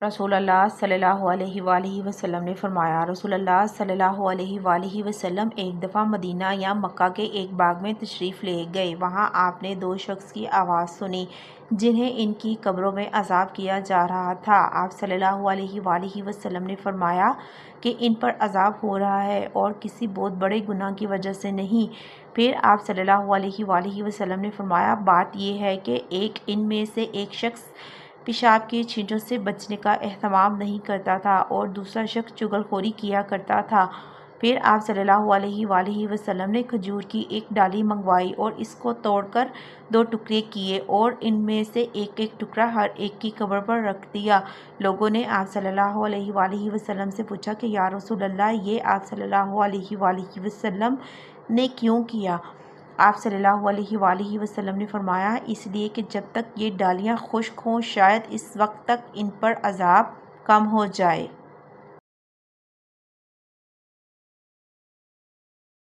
رسول اللہ صلی اللہ علیہ وآلہ وسلم نے فرمایا، رسول اللہ صلی اللہ علیہ وآلہ وسلم ایک دفعہ مدینہ یا مکہ کے ایک باغ میں تشریف لے گئے۔ وہاں آپ نے دو شخص کی آواز سنی جنہیں ان کی قبروں میں عذاب کیا جا رہا تھا۔ آپ صلی اللہ علیہ وآلہ وسلم نے فرمایا کہ ان پر عذاب ہو رہا ہے اور کسی بہت بڑے گناہ کی وجہ سے نہیں۔ پھر آپ صلی اللہ علیہ وآلہ وسلم نے فرمایا، بات یہ ہے کہ ان میں سے ایک شخص پیشاب کے چھینٹوں سے بچنے کا اہتمام نہیں کرتا تھا اور دوسرا شخص چغل خوری کیا کرتا تھا۔ پھر آپ صلی اللہ علیہ وآلہ وسلم نے کھجور کی ایک ڈالی منگوائی اور اس کو توڑ کر دو ٹکڑے کیے اور ان میں سے ایک ایک ٹکڑا ہر ایک کی قبر پر رکھ دیا۔ لوگوں نے آپ صلی اللہ علیہ وآلہ وسلم سے پوچھا کہ یا رسول اللہ، یہ آپ صلی اللہ علیہ وآلہ وسلم نے کیوں کیا؟ آپ صلی اللہ علیہ وآلہ وسلم نے فرمایا، اس لیے کہ جب تک یہ ڈالیاں خشک ہوں شاید اس وقت تک ان پر عذاب کم ہو جائے۔